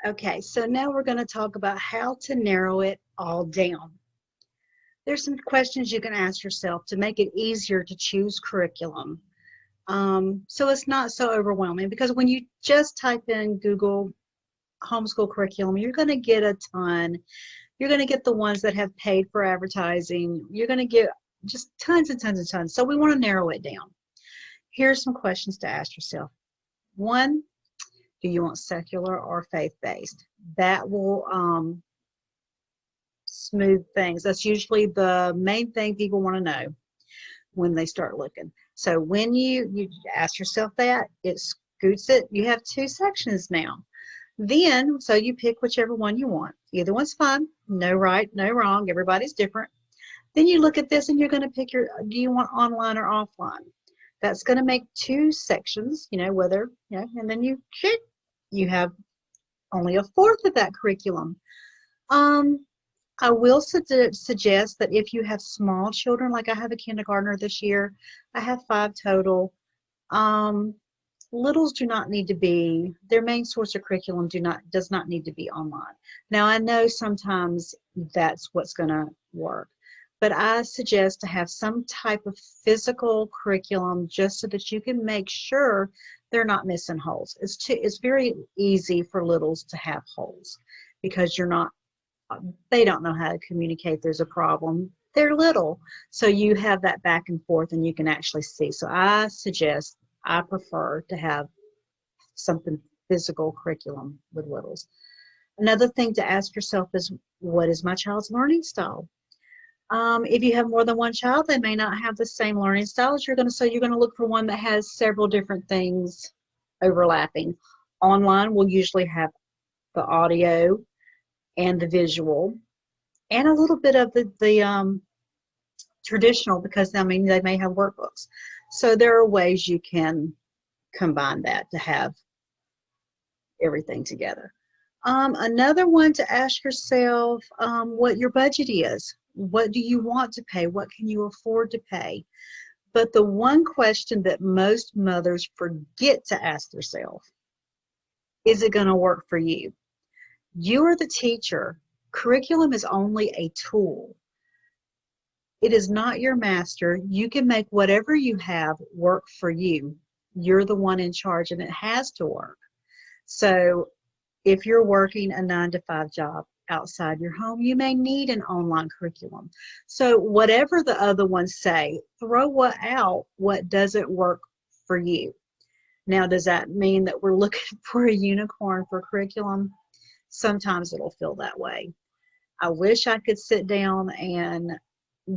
Okay, so now we're going to talk about how to narrow it all down. There's some questions you can ask yourself to make it easier to choose curriculum. So it's not so overwhelming, because when you just type in Google homeschool curriculum, you're going to get a ton. You're going to get the ones that have paid for advertising. You're going to get just tons and tons and tons. So we want to narrow it down. Here's some questions to ask yourself. One, do you want secular or faith-based? That will smooth things. That's usually the main thing people want to know when they start looking. So when you ask yourself that, it scoots it. You have two sections now. Then, so you pick whichever one you want. Either one's fine. No right, no wrong. Everybody's different. Then you look at this and you're going to pick do you want online or offline? That's going to make two sections, whether, and then you have only a fourth of that curriculum. I will suggest that if you have small children, like I have a kindergartner this year, I have 5 total. Littles do not need to be, their main source of curriculum does not need to be online. Now I know sometimes that's what's going to work, but I suggest to have some type of physical curriculum just so that you can make sure they're not missing holes. It's very easy for littles to have holes because they don't know how to communicate there's a problem. They're little, so you have that back and forth and you can actually see. So I prefer to have something physical curriculum with littles. Another thing to ask yourself is, what is my child's learning style? If you have more than one child, they may not have the same learning styles. So you're going to look for one that has several different things overlapping. Online will usually have the audio and the visual and a little bit of the traditional, because they may have workbooks. So there are ways you can combine that to have everything together. Another one to ask yourself, what your budget is. What do you want to pay? What can you afford to pay? But the one question that most mothers forget to ask themselves, is it going to work for you? You are the teacher. Curriculum is only a tool. It is not your master. You can make whatever you have work for you. You're the one in charge, and it has to work. So if you're working a 9-to-5 job outside your home, you may need an online curriculum. So whatever the other ones say, throw out what doesn't work for you. Now, does that mean that we're looking for a unicorn for curriculum? Sometimes it'll feel that way. I wish I could sit down and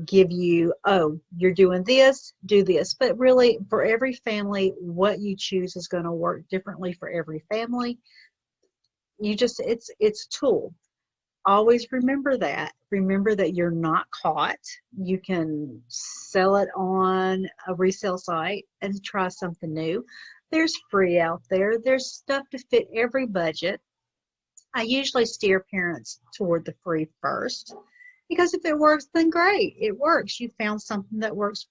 give you, oh, you're doing this, do this. But really, for every family, what you choose is going to work differently for every family. It's a tool. Always remember that. Remember that you're not caught. You can sell it on a resale site and try something new. There's free out there. There's stuff to fit every budget. I usually steer parents toward the free first, because if it works, then great. It works. You found something that works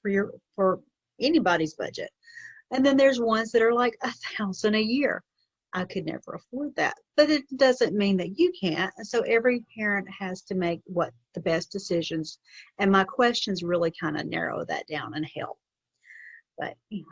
for anybody's budget. And then there's ones that are like $1,000 a year. I could never afford that, but it doesn't mean that you can't. And so every parent has to make the best decisions. And my questions really kind of narrow that down and help. But anyways,